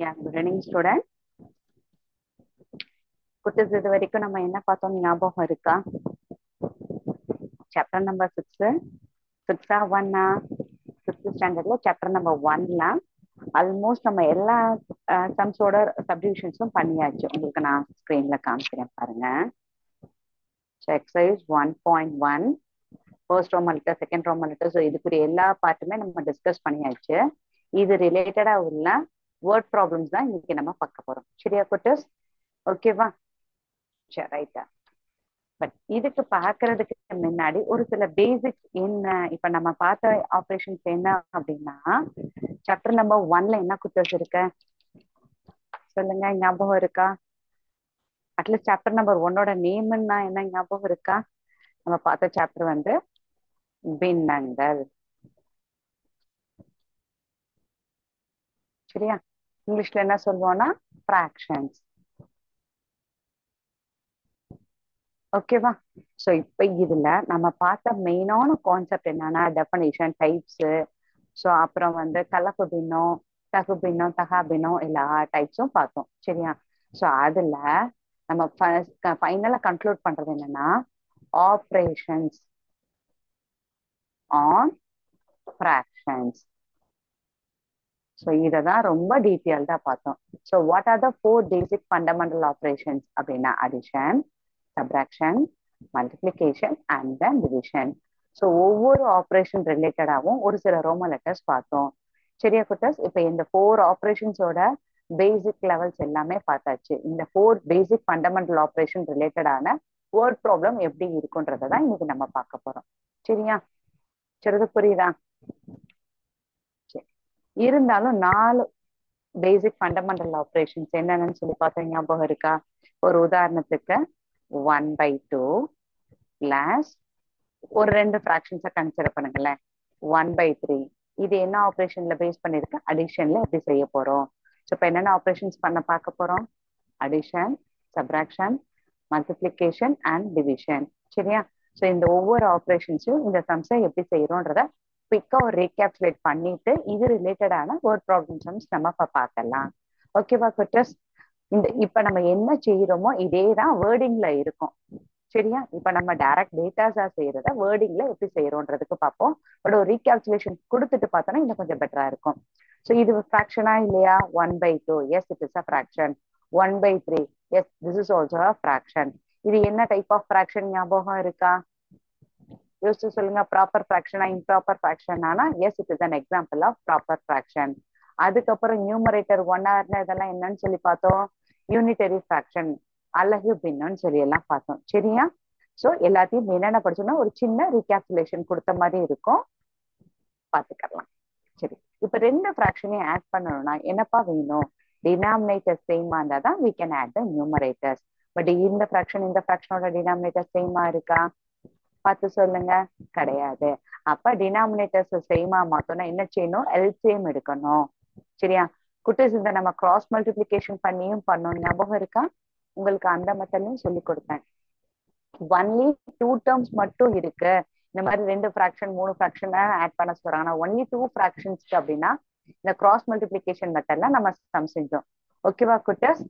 Yeah, good evening, student. குட்டீஸ் இது வரைக்கும் நம்ம என்ன பார்த்தோம் ஞாபகம் இருக்கா? சாப்டர் நம்பர் 6 6 ஒன்னா 6th ஸ்டாண்டர்ட்ல சாப்டர் நம்பர் 1ல ஆல்மோஸ்ட் நம்ம எல்லா சம்ஸோட சப்டிவிஷன்ஸும் பண்ணியாச்சு. உங்களுக்கு நான் ஸ்கிரீன்ல காமிக்கிறேன் பாருங்க. Exercise 1.1 first Roman letter, second Roman letter, so இதுக்குரிய எல்லா பார்ட்டுமே நம்ம டிஸ்கஸ் பண்ணியாச்சு. இது ரிலேட்டடா உள்ள வேர்ட் ப்ராப்ளம்ஸ் தான் இன்னைக்கு நம்ம பார்க்க போறோம். சரியா குட்டீஸ்? ஓகேவா? சரி, ரைட்டா. பட் இதுக்கு பாக்குறதுக்கு முன்னாடி ஒரு சில பேசிக்ஸ் என்ன, இப்ப நம்ம பார்த்த ஆபரேஷன்ஸ் என்ன அப்படின்னா, சாப்டர் நம்பர் 1ல என்ன குட்டீஸ் இருக்கு சொல்லுங்க, ஞாபகம் இருக்கா? அட்லீஸ்ட் சாப்டர் நம்பர் 1ஓட நேம்னா என்ன ஞாபகம் இருக்கா? நம்ம பார்த்த சாப்டர் வந்து பின்னங்கள். சரியா? இங்கிலீஷ்ல என்ன சொல்லுவோம்னா ஃபிராக்ஷன்ஸ். ஓகேவா? சோ இப்ப இதுல நம்ம பார்த்த மெயினான கான்செப்ட் என்னன்னா டெஃபனிஷன், டைப்ஸ், ஸோ அப்புறம் வந்து கலப்பு பின்னம், தகு பின்னம், தகா பின்னம் எல்லா டைப்ஸும் பார்த்தோம். சரியா? ஸோ அதுல நம்ம ஃபைனலா கன்க்ளூட் பண்றது என்னன்னா ஆப்ரேஷன்ஸ் ஆன் ஃபிராக்ஷன்ஸ். ஸோ இததான் ரொம்ப டீட்டெயில்டா பார்த்தோம். So what are the 4 basic fundamental operations அப்படின்னா addition, subtraction, multiplication and then division. So ஒவ்வொரு ஆப்ரேஷன் ரிலேட்டடாகவும் ஒரு சில ரோமன் லெட்டர்ஸ் பார்த்தோம். சரியா குட்டஸ்? இப்போ இந்த 4 ஆப்ரேஷன்ஸோட பேசிக் லெவல்ஸ் எல்லாமே பார்த்தாச்சு. இந்த 4 பேசிக் ஃபண்டமெண்டல் ஆப்ரேஷன் ரிலேட்டடான வேர்ட் ப்ராப்ளம் எப்படி இருக்குன்றதை தான் இன்னைக்கு நம்ம பார்க்க போறோம். சரியா? சிறிது புரியுதா? சரி, இருந்தாலும் 4 பேசிக் ஃபண்டமெண்டல் ஆப்ரேஷன்ஸ் என்னன்னு சொல்லி பார்த்தா ஞாபகம் இருக்கா? ஒரு உதாரணத்துக்கு 1/2 பிளஸ் ஒரு 2 ஃபிராக்ஷன்ஸை கன்சிடர் பண்ணுங்களேன். 1/3 இது என்ன ஆப்ரேஷன்ல பேஸ் பண்ணிருக்கு? அடிஷன்ல எப்படி செய்ய போறோம்? ஸோ இப்போ என்னென்ன ஆப்ரேஷன்ஸ் பண்ண பார்க்க போறோம்? Addition, subtraction, multiplication and division. சரியா? ஸோ இந்த ஒவ்வொரு ஆப்ரேஷன்ஸும் இந்த சம்ஸை எப்படி செய்யறோன்றத குயிக்கா ஒரு ரீகேப்சுலேட் பண்ணிட்டு இது ரிலேட்டடான வேர்ட் ப்ராப்ளம் சம்ஸ் நம்ம இப்ப பார்க்கலாம். ஓகேவா குட்டஸ்? இப்ப நம்ம என்ன செய்யறோமோ இதே தான் வேர்டிங்ல இருக்கும். சரியா? இப்ப நம்ம டைரக்ட் டேட்டாஸா செய்யறத வேர்டிங்ல எப்படி செய்யறோன்றதுக்கு பார்ப்போம். பட் ஒரு ரீகால்குலேஷன் கொடுத்துட்டு பார்த்தோம்னா இன்னும் கொஞ்சம் பெட்டரா இருக்கும். ஸோ இது ஃபிராக்ஷனா இல்லையா? 1/2, yes it is a fraction. 1/3, yes this is also a fraction. இது என்ன டைப் ஆஃப் ஃபிராக்ஷன் ஞாபகம் இருக்கா? யோசிச்சு சொல்லுங்க. ப்ராப்பர் ஃபிராக்ஷனா, இம்ப்ராப்பர் ஃபிராக்ஷனானா yes it is an example of proper fraction. அதுக்கப்புறம் நியூமரேட்டர் 1 இதெல்லாம் என்னன்னு சொல்லி பார்த்தோம்? யூனிட்டரி ஃபிராக்ஷன், அலகு பின்னம்னு சொல்லி எல்லாம் பார்த்தோம். சரியா? சோ எல்லாத்தையும் என்னென்ன படிச்சோம்னா ஒரு சின்ன ரீகேப்சுலேஷன் கொடுத்த மாதிரி இருக்கும், பாத்துக்கலாம். சரி, இப்ப 2 ஃபிராக்ஷனையும் ஆட் பண்ணணும்னா என்னப்பா வேணும்? டினாமினேட்டர் சேமா இருந்தா தான் we can add the numerators. But இந்த ஃபிராக்ஷனோட டினாமினேட்டர் சேமா இருக்கா? பார்த்து சொல்லுங்க. கிடையாது. அப்ப டினாமினேட்டர்ஸ் சேமா மாத்தோம்னா என்ன செய்யணும்? எல்சிஎம் எடுக்கணும். சரியா? குட்டீஸ், இந்த நம்ம கிராஸ் மல்டிபிளிகேஷன் பண்ணியும் பண்ணோம், ஞாபகம் இருக்கா? உங்களுக்கு அந்த மெத்தட்லயும் சொல்லி கொடுத்தேன். ஒன்லி 2 டேர்ம்ஸ் மட்டும் இருக்கு, இந்த மாதிரி 2 ஃபிராக்ஷன் 3 ஃபிராக்ஷன் ஆட் பண்ண சொல்றாங்க. ஒன்லி 2 ஃபிராக்ஷன்ஸ் அப்படின்னா இந்த கிராஸ் மல்டிபிளிகேஷன் மெத்தட்ல நம்ம சம் செஞ்சோம். ஓகேவா குட்டஸ்?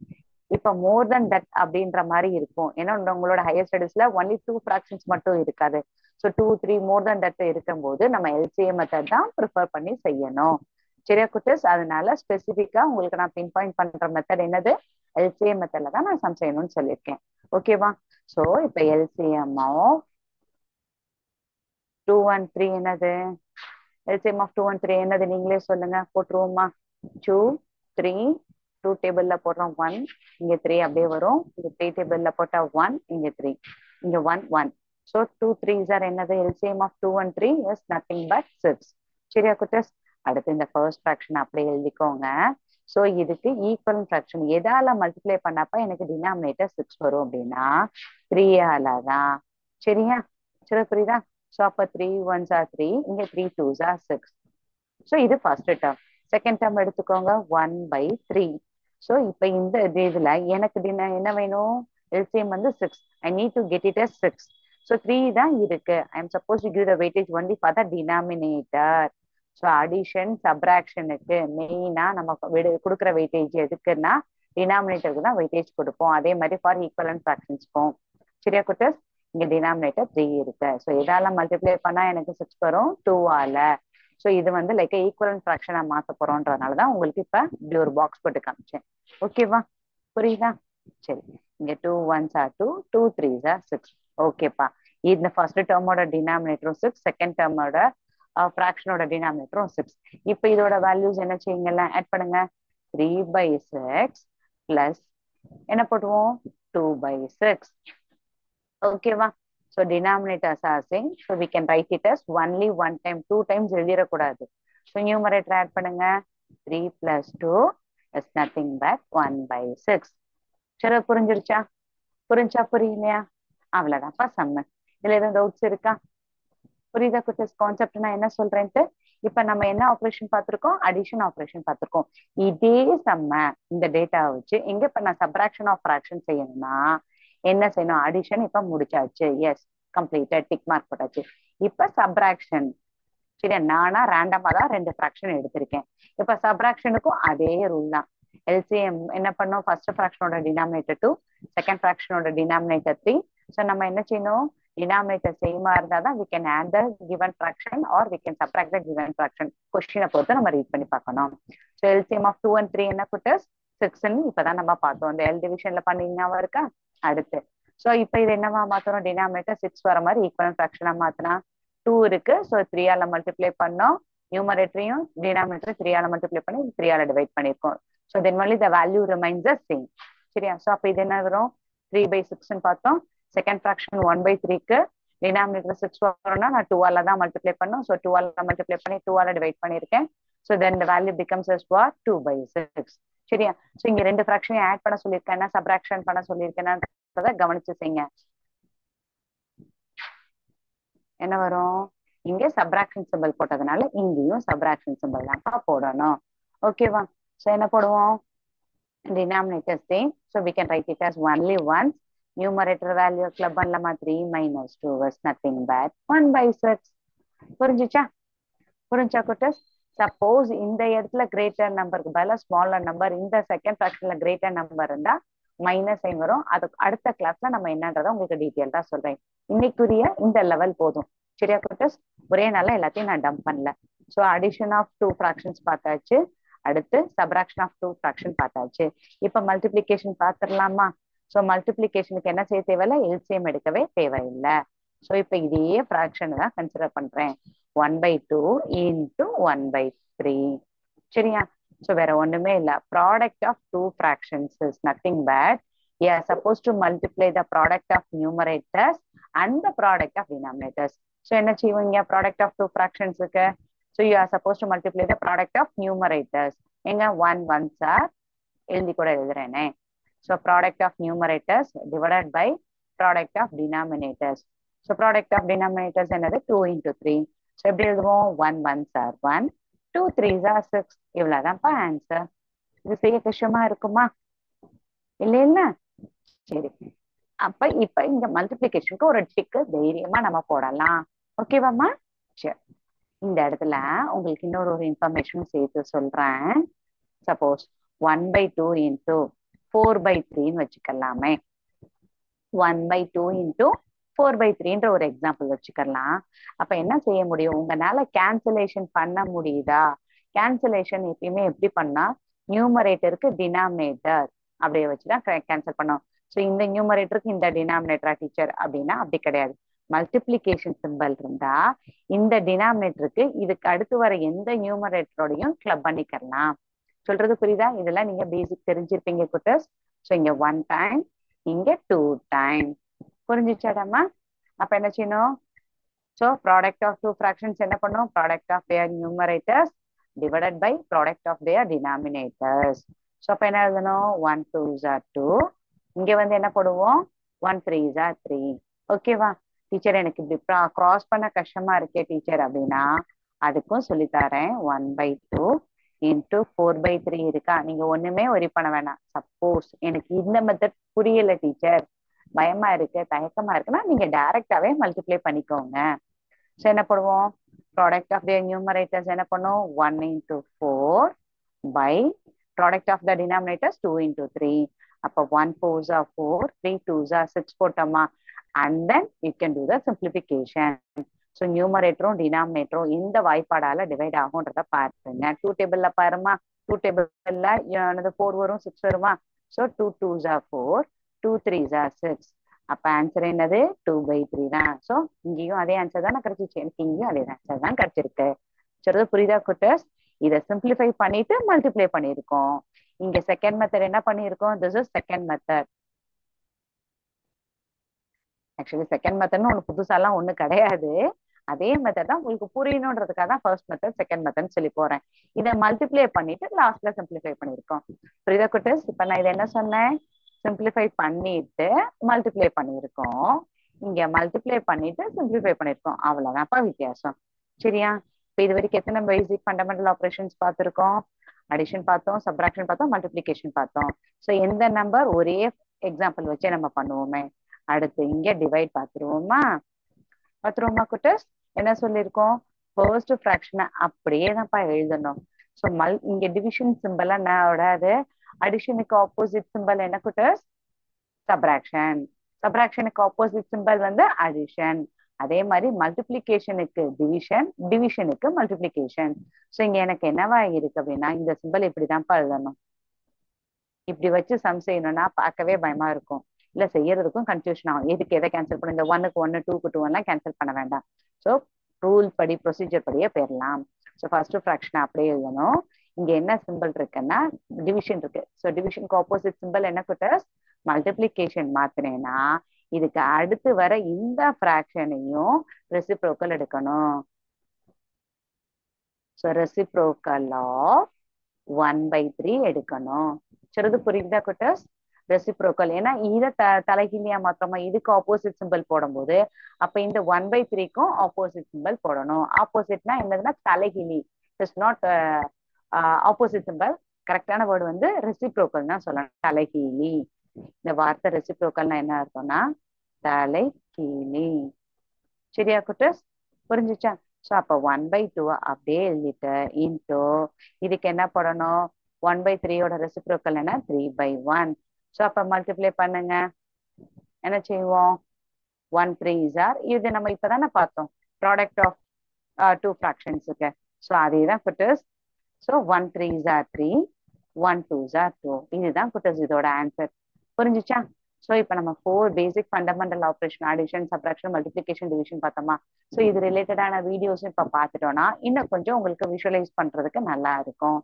இப்ப மோர் தென் தட் அப்படின்ற மாதிரி இருக்கும். ஏன்னா உங்களோட ஹையர் ஸ்டடீஸ்ல ஒன்லி 2 ஃபிராக்ஷன்ஸ் மட்டும் இருக்காது. ஸோ 2, 3 மோர் தென் தட் இருக்கும் போது நம்ம எல்சிஎம் மெத்தட் தான் ப்ரிஃபர் பண்ணி செய்யணும். சரியா குட்டஸ்? அதனால ஸ்பெசிபிக்கா உங்களுக்கு நான் பின் பாயிண்ட் பண்ற மெத்தட் என்னது? எல்சிஎம் மெத்தட்ல தான் நான் சம் செய்யணும்னு சொல்லியிருக்கேன். ஓகேவா? சோ இப்ப எல்சிஎம் ஆஃப் 2 and 3 என்னது? எல்சிஎம் ஆஃப் 2 and 3 என்னது? நீங்களே சொல்லுங்க, போட்டுருவோமா? 2, 3, 2 டேபிள்ல போடுறோம் 1, இங்க 3 அப்படியே வரும். இங்க 3 டேபிள்ல போட்டா 1, இங்க 3, இங்க 1, 1. ஸோ 2, 3s are என்னது? LCM of 2 and 3 is nothing but 6. சரியா குட்டஸ்? அடுத்து இந்த ஃபர்ஸ்ட் ஃபிராக்ஷன் அப்படியே எழுதிக்கோங்க. ஸோ இதுக்கு ஈக்குவல் ஃபிராக்ஷன் எதால மல்டிப்ளை பண்ணப்ப எனக்கு டினாமினேட்டர் 6 வரும் அப்படின்னா 3ஆல தான். சரியா? சரி, புரியுதா? ஸோ அப்ப 3 1s are 3, இங்க 3 2s are 6. ஸோ இது ஃபர்ஸ்ட் டேர்ம். செகண்ட் டேர்ம் எடுத்துக்கோங்க 1/3. ஸோ இப்ப இந்த இதுல எனக்கு என்ன வேணும்? எல்சிஎம் வந்து 6. I need to get it as 6. So 3 தான் இருக்கு. I am supposed to give the weightage only for the denominator. So addition சப்ராக்ஷனுக்கு மெயினா நம்ம கொடுக்குற வெயிட்டேஜ் எதுக்குன்னா டினாமினேட்டருக்கு தான் வெயிட்டேஜ் கொடுப்போம். அதே மாதிரி ஃபார் ஈக்குவலன்ட் ஃப்ராக்ஷன்ஸ்க்கும். சரியா குட்டஸ்? இங்க டினாமினேட்டர் 3 இருக்கு. ஸோ இதால மல்டிப்ளை பண்ணா எனக்கு 6 வரும் 2ஆல. ஸோ இது வந்து லைக் ஈக்குவலன்ட் ஃப்ராக்ஷனா மாத்த போறோம்ன்றதுனாலதான் உங்களுக்கு இப்ப இப்படி ஒரு பாக்ஸ் போட்டு காமிச்சேன். ஓகேவா? புரியுதா? சரி, இங்க 2 1s are 2, 2 3s are 6. ஓகேப்பா. இந்த ஃபர்ஸ்ட் டேர்மோட டினாமினேட்டரும் 6, செகண்ட் டேர்மோட ஃப்ராக்ஷனோட டினாமினேட்டரும் 6. இப்போ இதோட வேல்யூஸ் என்ன செய்யுங்கல்ல, ஆட் பண்ணுங்க. 3/6 பிளஸ் என்ன போட்டுவோம், 2/6. ஓகேவா? So denominators are same. So we can write it as only one time, 2 times எழுதிடக்கூடாது. ஸோ நியூமரேட்டர் ஆட் பண்ணுங்க. 3 + 2 இஸ் நத்திங் பட் 1/6. சரி, புரிஞ்சிருச்சா? புரிஞ்சா புரியலையா? அவ்வளவுதான்ப்பா சம்மு. இதுல எதுவும் டவுட்ஸ் இருக்கா? புரியுதா குட்டஸ் கான்செப்ட் நான் என்ன சொல்றேன்ட்டு? இப்ப நம்ம என்ன ஆப்ரேஷன் பார்த்திருக்கோம், அடிஷன் ஆப்ரேஷன் பார்த்திருக்கோம். இதே செம்ம இந்த டேட்டா வச்சு எங்க இப்ப நான் சப்ராக்ஷன் ஆஃப் ஃப்ராக்ஷன் செய்யணும்னா என்ன செய்யணும், அடிஷன் இப்ப முடிச்சாச்சு, எஸ் கம்ப்ளீட்டட், டிக் மார்க் போட்டாச்சு. இப்ப சப்ராக்ஷன். சரியா? நானா ரேண்டமா தான் 2 ஃப்ராக்ஷன் எடுத்திருக்கேன். இப்ப சப்ராக்ஷனுக்கும் அதே ரூல் தான். எல்சிஎம் என்ன பண்ணோம், ஃபர்ஸ்ட் ஃப்ராக்ஷனோட டினாமினேட்டர் 2, செகண்ட் ஃப்ராக்ஷனோட டினாமினேட்டர் 3. ஸோ நம்ம என்ன செய்யணும், டினாமினேட்டர் சேமா இருந்தா தான் we can add the given fraction or we can subtract the given fraction. கொஸ்டினை பொறுத்து நம்ம ரீட் பண்ணி பார்க்கணும். ஸோ எல்சிஎம் ஆஃப் 2 and 3 என்ன குட்டஸ், 6ன்னு இப்பதான் நம்ம பார்த்தோம். இந்த எல் டிவிஷன்ல பண்ணீங்கன்னா இருக்கா அடுத்து. ஸோ இப்போ இது என்னவா மாத்தணும், டினாமினேட்டர் 6 வர மாதிரி ஈக்குவல் ஃப்ராக்ஷனா மாத்தினா 2 இருக்கு. ஸோ 3ஆல மல்டிப்ளை பண்ணோம். நியூமரேட்டரையும் டினாமினேட்டர் 3ஆல மல்டிப்ளை பண்ணி 3ஆல டிவைட் பண்ணிருக்கோம். So then only the value remains the same. சரியா? ஸோ அப்போ இது என்ன வரும், 3/6ன்னு பார்த்தோம். செகண்ட் ஃப்ராக்ஷன் 1/3க்கு டினாமினேட்டர் 6 வரும்னா நான் 2ஆல தான் மல்டிப்ளை பண்ணும். ஸோ 2ஆல மல்டிப்ளை பண்ணி 2ஆல டிவைட் பண்ணிருக்கேன். So then the value becomes as what, 2/6. சரியா? ஸோ இங்க 2 ஃப்ராக்ஷனையும் ஆட் பண்ண சொல்லியிருக்கேன், சப்ராக்ஷன் பண்ண சொல்லியிருக்கேன், கவனிச்சு செய்யுங்க. என்ன வரும், இங்க சப்ராக்ஷன் சிம்பிள் போட்டதுனால இங்கேயும் சப்ராக்ஷன் சிம்பிள் தான் போடணும். ஓகேவா? ஸோ என்ன போடுவோம், denominator same, so we can write it as only once. Numerator value club பண்ணலாமா, 3 - 2 was nothing but 1/6. புரிஞ்சுச்சா? புரிஞ்சா குட்டஸ்? சப்போஸ் இந்த இடத்துல கிரேட்டர் நம்பருக்கு பதிலா ஸ்மாலர் நம்பர், இந்த செகண்ட் ஃபிராக்ஷன்ல கிரேட்டர் நம்பர் இருந்தா மைனஸ் சைன் வரும். அதுக்கு அடுத்த கிளாஸ்ல நம்ம என்னன்றதை உங்களுக்கு டீட்டெயில்டா சொல்றேன். இன்னைக்குரிய இந்த லெவல் போதும். சரியா குட்டஸ்? ஒரே நாள்ல எல்லாத்தையும் நான் டம்ப் பண்ணல. ஸோ அடிஷன் ஆஃப் 2 ஃபிராக்ஷன்ஸ் பார்த்தாச்சு, அடுத்து சப்ராக்ஷன் ஆஃப் 2 ஃபிராக்ஷன் பார்த்தாச்சு. இப்ப மல்டிபிளிகேஷன் பார்த்துடலாமா? ஸோ மல்டிபிளிகேஷனுக்கு என்ன செய்ய தேவையில்லை, எல்சிஎம் எடுக்கவே தேவையில்லை. ஸோ இப்ப இதே ஃபிராக்ஷன் தான் கன்சிடர் பண்றேன், 1/2 into 1/3. சரியா? ஸோ வேற ஒண்ணுமே இல்ல, product of 2 fractions is nothing but we are supposed to multiply the product of numerators and the product of denominators. So என்ன செய்வீங்க, ப்ராடக்ட் ஆஃப் 2 fractions இருக்கு. So you are supposed to multiply the product of numerators. எங்க 1 1s are எழுதி கூட எழுதுறேனே. So product of numerators divided by product of denominators. So product of denominators என்னது, 2 into 3. So எப்படி எழுதுவோம், 1 1s are 1, 2 3s are 6. இவ்வளவுதான்ப்பா answer. இது செய்ய கஷ்டமா இருக்குமா? இல்ல இல்ல. சரி, அப்ப இப்ப இந்த மல்டிபிளிகேஷனுக்கு ஒரு டிக்கு தைரியமா நம்ம போடலாம். ஓகேவாம்மா? சரி, இந்த இடத்துல உங்களுக்கு இன்னொரு இன்ஃபர்மேஷன் சேர்த்து சொல்றேன். சப்போஸ் 1/2 into 4/3ன்னு வச்சுக்கலாமே. 1/2 into 4/3ன்ற ஒரு எக்ஸாம்பிள் வச்சுக்கலாம். அப்ப என்ன செய்ய முடியும், உங்களால கேன்சலேஷன் பண்ண முடியுதா? கேன்சலேஷன் எப்பயுமே எப்படி பண்ணா, நியூமரேட்டருக்கு டினாமினேட்டர் அப்படியே வச்சுதான் கேன்சல் பண்ணோம். ஸோ இந்த நியூமரேட்டருக்கு இந்த டினாமினேட்டரா டீச்சர் அப்படின்னா அப்படி கிடையாது. மல்டிப்ளிகேஷன் சிம்பிள் இருந்தா இந்த டினாமினேட்டருக்கு இதுக்கு அடுத்து வர எந்த நியூமரேட்டரோடையும் கிளப் பண்ணிக்கலாம். சொல்றது புரியுதா? இதெல்லாம் நீங்க பேசிக் தெரிஞ்சிருப்பீங்க குட்டஸ். ஸோ இங்க 1 டைம், இங்க 2 டைம். புரிஞ்சுச்சாடாமா? அப்ப என்ன செய்யணும், ஸோ ப்ராடக்ட் ஆஃப் 2 fractions என்ன பண்ணும், product of their numerators divided by product of their denominators. So அப்ப என்ன எழுதணும், 1 2s are 2. இங்க வந்து என்ன போடுவோம், 1 3s are 3. ஓகேவா? டீச்சர் எனக்கு இப்படி கிராஸ் பண்ண கஷ்டமா இருக்கே டீச்சர் அப்படின்னா அதுக்கும் சொல்லித்தரேன். 1/2 into 4/3 இருக்கா, நீங்க ஒண்ணுமே ஒரி பண்ண வேணாம். சப்போஸ் எனக்கு இந்த மெத்தட் புரியல டீச்சர், பயமா இருக்கு, தயக்கமா இருக்குன்னா நீங்க டைரக்டாவே மல்டிப்ளை பண்ணிக்கோங்க. ஸோ என்ன போடுவோம், ப்ராடக்ட் ஆஃப் த நியூமரேட்டர்ஸ் என்ன பண்ணும் 1 into 4 by product of the denominators 2 into 3. அப்போ 1 4s are 4, 3 2s are 6 போட்டோமா. And then you can do the simplification. So நியூமரேட்டரும் டினாமினேட்டரும் இந்த வாய்ப்பாடால டிவைட் ஆகும்ன்றத பாருங்க. 2 டேபிள்ல பாருமா, 2 டேபிள்ல 4 வரும் 6 வருமா. So 2 2s are 4, 2 3s are 6. அப்ப ஆன்சர் என்னது 2/3 தான். ஸோ இங்கேயும் அதே ஆன்சர் தான் கிடைச்சிச்சு, எனக்கு இங்கேயும் அதே ஆன்சர் தான் கிடைச்சிருக்கு. சொல்றது புரியுதா குட்டஸ்? இதை சிம்பிளிஃபை பண்ணிட்டு மல்டிப்ளை பண்ணியிருக்கோம். இங்க செகண்ட் மெத்தட் என்ன பண்ணியிருக்கோம், this is second method. Actually second மெத்தட்னு ஒண்ணு புதுசாலாம் ஒண்ணு கிடையாது. அதே மெத்தட் தான், உங்களுக்கு புரியணுன்றதுக்காக தான் ஃபர்ஸ்ட் மெத்தட் செகண்ட் மெத்தட் சொல்லி போறேன். இதை மல்டிப்ளை பண்ணிட்டு லாஸ்ட்ல சிம்பிளிஃபை பண்ணியிருக்கோம். புரியுதா குட்டஸ்? இப்ப நான் இதை என்ன சொன்னேன், சிம்பிளிஃபை பண்ணிட்டு மல்டிப்ளை பண்ணியிருக்கோம். இங்க மல்டிப்ளை பண்ணிட்டு சிம்பிளிஃபை பண்ணியிருக்கோம், அவ்வளவுதான்ப்பா வித்தியாசம். சரியா? இப்ப இது வரைக்கும் எத்தனை பேசிக் ஃபண்டமெண்டல் ஆபரேஷன்ஸ் பார்த்திருக்கோம்? அடிஷன் பார்த்தோம், சப்ராக்ஷன் பார்த்தோம், மல்டிப்ளிகேஷன் பார்த்தோம். ஸோ எந்த நம்பர் ஒரே எக்ஸாம்பிள் வச்சே நம்ம பண்ணுவோமே. அடுத்து இங்க டிவைட் பார்த்துருவோமா? குட்டஸ்? என்ன சொல்லியிருக்கோம், ஃபர்ஸ்ட் ஃபிராக்ஷனை அப்படியே தான்ப்பா எழுதணும். ஸோ இங்க டிவிஷன் சிம்பிள் என்னோடாது, அடிஷனுக்கு ஆப்போசிட் சிம்பிள் என்ன குட்டஸ், சப்ராக்ஷன். சப்ராக்ஷனுக்கு ஆப்போசிட் சிம்பிள் வந்து அடிஷன். அதே மாதிரி மல்டிப்ளிகேஷனுக்கு டிவிஷன், டிவிஷனுக்கு மல்டிப்ளிகேஷன். ஸோ இங்க எனக்கு என்னவா இருக்கு அப்படின்னா, இந்த சிம்பிள் இப்படிதான்ப்பா எழுதணும். இப்படி வச்சு சம் செய்யணும்னா பார்க்கவே பயமா இருக்கும், இல்ல செய்யறதுக்கும் கன்ஃபியூஷன் ஆகும். எதுக்கு எதை கேன்சல் பண்ண, இந்த 1க்கு 1 2க்கு 2 எல்லாம் கேன்சல் பண்ண வேண்டாம். ஸோ ரூல் படி ப்ரொசீஜர் படியே போயிடலாம். ஸோ ஃபர்ஸ்ட் ஃபிராக்ஷன் அப்படியே எழுதணும். இங்க என்ன சிம்பிள் இருக்குன்னா டிவிஷன் இருக்கு. ஸோ டிவிஷனுக்கு ஆப்போசிட் சிம்பிள் என்ன குட்டஸ், மல்டிப்ளிகேஷன் மாத்தினேன்னா இதுக்கு அடுத்து வர இந்த ஃபிராக்ஷனையும் ரெசிப்ரோக்கல் எடுக்கணும். ஸோ ரெசிப்ரோக்கல் ஆஃப் 1/3 எடுக்கணும். சொல்றது புரியுதா குட்டஸ்? ரெசிப்ரோக்கல், ஏன்னா இதை தலைகீழியா மாத்திரமா இதுக்கு ஆப்போசிட் சிம்பிள் போடும்போது அப்ப இந்த 1/3க்கும் ஆப்போசிட் சிம்பிள் போடணும். ஆப்போசிட்னா என்னதுன்னா தலைகீழி, இட்ஸ் நாட் ஆப்போசிட் சிம்பிள். கரெக்டான வேர்டு வந்து ரெசிப்ரோக்கல் தான் சொல்லணும், தலைகீழி. இந்த வார்த்தை ரெசிப்ரோக்கல்னா என்ன அர்த்தம்னா தலைகீழி. சரியா குட்டஸ்? புரிஞ்சுச்சா? ஸோ அப்போ 1/2 அப்படியே எழுதிட்டு இன்டூ இதுக்கு என்ன போடணும், 1/3யோட ரெசிப்ரோக்கல் என்ன 3/1. ஸோ அப்ப மல்டிப்ளை பண்ணுங்க, என்ன செய்வோம், 1 3s are, இது நம்ம இப்பதானே பார்த்தோம் ப்ராடக்ட் ஆஃப் 2 ஃபிராக்ஷன்ஸுக்கு. ஸோ அதே தான் குட்டஸ். So 1 3s are 3, 1 2s are 2. இதுதான் குட்டஸ் இதோட ஆன்சர். புரிஞ்சுச்சா? ஸோ இப்போ நம்ம 4 basic fundamental operation, addition subtraction multiplication division பார்த்தோமா. ஸோ இது ரிலேட்டடான வீடியோஸும் இப்போ பார்த்துட்டோம்னா இன்னும் கொஞ்சம் உங்களுக்கு விஷுவலைஸ் பண்றதுக்கு நல்லா இருக்கும்.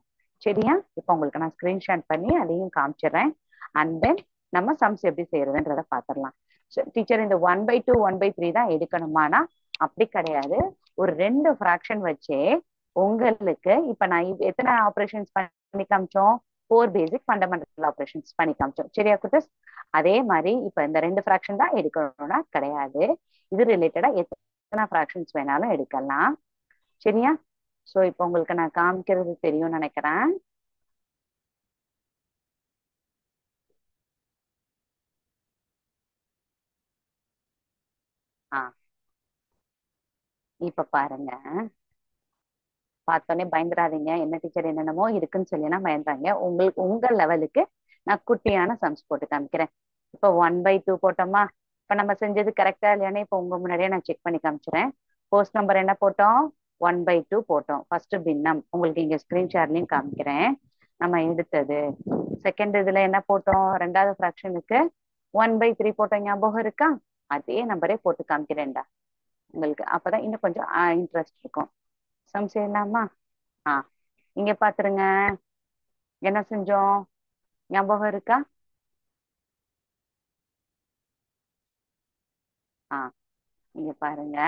சரியா? இப்போ உங்களுக்கு நான் ஸ்கிரீன்ஷாட் பண்ணி அதையும் காமிச்சிடுறேன். அண்ட் தென் நம்ம சம்ஸ் எப்படி செய்யறதுன்றத பாத்திரலாம். டீச்சர் இந்த 1/2 1/3 தான் எடுக்கணுமானா அப்படி கிடையாது. ஒரு 2 ஃபிராக்ஷன் வச்சே உங்களுக்கு இப்ப நான் எத்தனை ஆப்ரேஷன்ஸ் பண்ணி காமிச்சோம், 4 பேசிக் ஃபண்டமெண்டல் ஆப்ரேஷன்ஸ் பண்ணி காமிச்சோம். சரியா குட்டஸ்? அதே மாதிரி இப்ப இந்த 2 ஃபிராக்ஷன் தான் எடுக்கணும்னா கிடையாது, இது ரிலேட்டடா எத்தனை ஃபிராக்ஷன்ஸ் வேணாலும் எடுக்கலாம். சரியா? சோ இப்போ உங்களுக்கு நான் காமிக்கிறது தெரியும்னு நினைக்கிறேன். இப்ப பாருங்க, பார்த்தோன்னே பயந்துராதீங்க, என்ன டீச்சர் என்னென்னமோ இருக்குன்னு சொல்லினா பயந்துறாங்க. உங்க லெவலுக்கு நான் குட்டியான சம்ஸ் போட்டு காமிக்கிறேன். இப்போ 1/2 போட்டோமா. இப்ப நம்ம செஞ்சது கரெக்டா இல்லையானே இப்போ உங்க முன்னாடியே நான் செக் பண்ணி காமிச்சிடறேன். போஸ்ட் நம்பர் என்ன போட்டோம், 1/2 போட்டோம். ஃபர்ஸ்ட் பின்னம் உங்களுக்கு இங்க ஸ்கிரீன் ஷேர்லயும் காமிக்கிறேன் நம்ம எடுத்தது. செகண்ட் இதுல என்ன போட்டோம், ரெண்டாவது ஃபிராக்ஷனுக்கு 1/3 போட்டோம், ஞாபகம் இருக்கா? அதே நம்பரே போட்டு காமிக்கிறேன்டா உங்களுக்கு, அப்பதான் இன்னும் கொஞ்சம் இன்ட்ரெஸ்ட் இருக்கும். சம் செய்யலாமா? இங்க பாத்துருங்க, என்ன செஞ்சோம் ஞாபகம் இருக்கா? இங்க பாருங்க,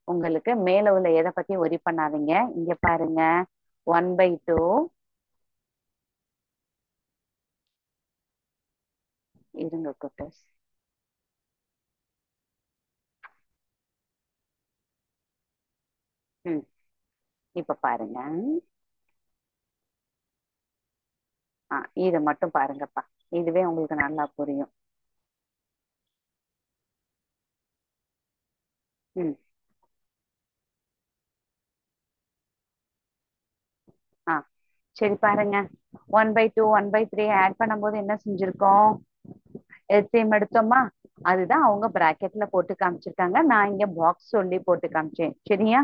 உங்களுக்கு மேல உள்ள எதை பத்தி ஒரி பண்ணாதீங்க. இங்க பாருங்க 1/2 இருங்க குட்டஸ். இப்ப பாருங்க, இதை மட்டும் பாருங்கப்பா, இதுவே உங்களுக்கு நல்லா புரியும். சரி பாருங்க, 1/2 1/3 ஆட் பண்ணும்போது என்ன செஞ்சிருக்கோம்? எல்சிஎம் எடுத்தோமா? அதுதான் அவங்க பிராக்கெட்ல போட்டு காமிச்சிருக்காங்க, நான் இங்க பாக்ஸ் சொல்லி போட்டு காமிச்சேன். சரியா?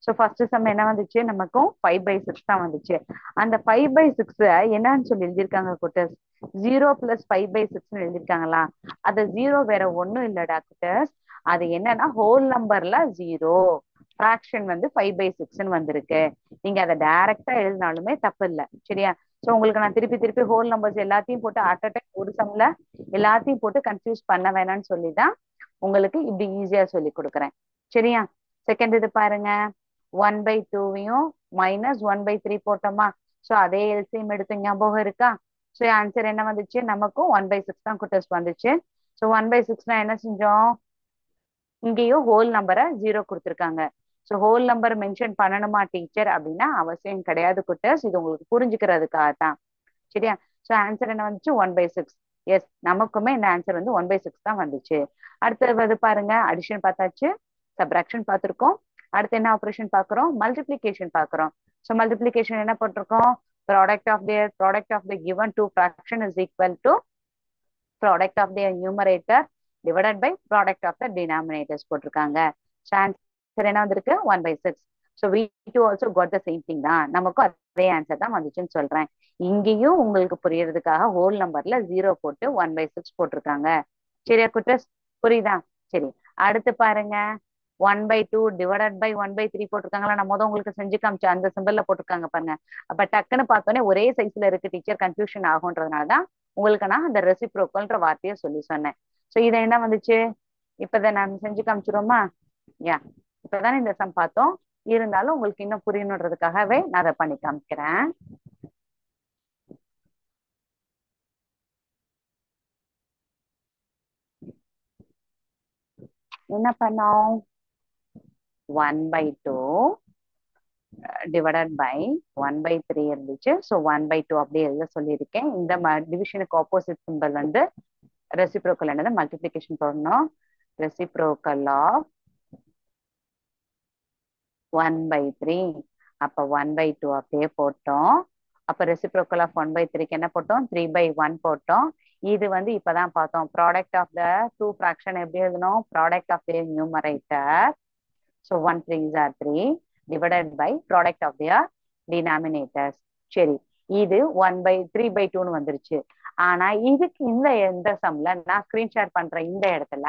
சோ ஃபர்ஸ்ட் சம் என்ன வந்துச்சு? நமக்கும் 5/6 தான் வந்துச்சு. அந்த 5/6 என்னன்னு சொல்லி எழுதியிருக்காங்க குட்டஸ்? 0 + 5/6 எழுதியிருக்காங்களா? அது 0 வேற ஒண்ணும் இல்லடா குட்டஸ். அது என்னன்னா ஹோல் நம்பர்ல 0, ஃபிராக்ஷன் வந்து 5/6 வந்திருக்கு. நீங்க அதை டைரக்டா எழுதினாலுமே தப்பு இல்லை. சரியா? சோ உங்களுக்கு நான் திருப்பி திருப்பி ஹோல் நம்பர்ஸ் எல்லாத்தையும் போட்டு அட் அ டைம் ஒரு சம்ல எல்லாத்தையும் போட்டு கன்ஃபியூஸ் பண்ண வேணாம்னு சொல்லிதான் உங்களுக்கு இப்படி ஈஸியா சொல்லி கொடுக்குறேன். சரியா? செகண்ட் இது பாருங்க, 1/2 -1/3 போட்டோமா? சோ அதே எல்சிஎம் எடுத்து ஞாபகம் இருக்கா? சோ ஆன்சர் என்ன வந்துச்சு? நமக்கும் 1/6 தான் குட்டஸ் வந்துச்சு. சோ 1/6 என்ன செஞ்சோம்? இங்கேயும் ஹோல் நம்பரை 0 கொடுத்துருக்காங்க. ஸோ ஹோல் நம்பர் மென்ஷன் பண்ணணுமா டீச்சர் அப்படின்னா அவசியம் கிடையாது குட்டஸ், இது உங்களுக்கு புரிஞ்சுக்கிறதுக்காக தான். சரியா? ஸோ ஆன்சர் என்ன வந்துச்சு? 1/6. எஸ், நமக்குமே இந்த ஆன்சர் வந்து 1/6 தான் வந்துச்சு. அடுத்தது பாருங்க, அடிஷன் பார்த்தாச்சு, சப்ராக்ஷன் பார்த்துருக்கோம். அடுத்து என்ன ஆப்ரேஷன் பார்க்குறோம்? மல்டிப்ளிகேஷன் பார்க்குறோம். ஸோ மல்டிப்ளிகேஷன் என்ன போட்டிருக்கோம்? Product of the given two fraction is equal to product of the numerator divided by product of the denominators போட்டிருக்காங்க. ஆன்சர் என்ன வந்திருக்கு? 1/6. So we too also got the same thing தான், நமக்கும் அதே answer தான் வந்துச்சுன்னு சொல்றேன். இங்கேயும் உங்களுக்கு புரியறதுக்காக ஹோல் நம்பர்ல 0 போட்டு 1/6 போட்டிருக்காங்க. சரியா குட்டஸ்? புரியுதா? சரி, அடுத்து பாருங்க, 1/2 டிவைடட் பை 1/3 போட்டிருக்காங்களா? நான் முதல் உங்களுக்கு செஞ்சு காமிச்சேன், அந்த சிம்பிள்ல போட்டிருக்காங்க பாருங்க. அப்ப டக்குன்னு பார்த்தோன்னே ஒரே சைஸ்ல இருக்கு டீச்சர், கன்ஃபியூஷன் ஆகுன்றதுனாலதான் உங்களுக்கு நான் அந்த ரெசிப்ரோக்கல்ன்ற வார்த்தையை சொல்லி சொன்னேன். சோ இதை என்ன வந்துச்சு? இப்பதான் நான் செஞ்சு காமிச்சிரோமா? யா, இப்பதானே இந்த சம் பார்த்தோம். இருந்தாலும் உங்களுக்கு இன்னும் புரியணுன்றதுக்காகவே நான் அதை பண்ணி காமிக்கிறேன். என்ன பண்ணோம்? 1/2 டிவைடட் பை 1/3 இருந்துச்சு. ஸோ 1/2 அப்படியே எழுத சொல்லியிருக்கேன். இந்த டிவிஷனுக்கு ஆப்போசிட் சிம்பிள் வந்து ரெசிப்ரோக்கல் என்னது? மல்டிபிளிகேஷன் பண்ணணும். Reciprocal of 1/3. அப்ப 1/2 அப்படியே போட்டோம். அப்ப ரெசிப்ரோக்கல் ஆஃப் 1/3க்கு என்ன போட்டோம்? 3/1 போட்டோம். இது வந்து இப்பதான் பார்த்தோம், product of the two fraction எப்படி எழுதணும்? Product of the numerator, so 1 3s are 3 divided by product of their denominators. சரி, இது 3/2ன்னு வந்துருச்சு. ஆனா இதுக்கு இந்த சம்ல நான் ஸ்கிரீன்ஷாட் பண்றேன், இந்த இடத்துல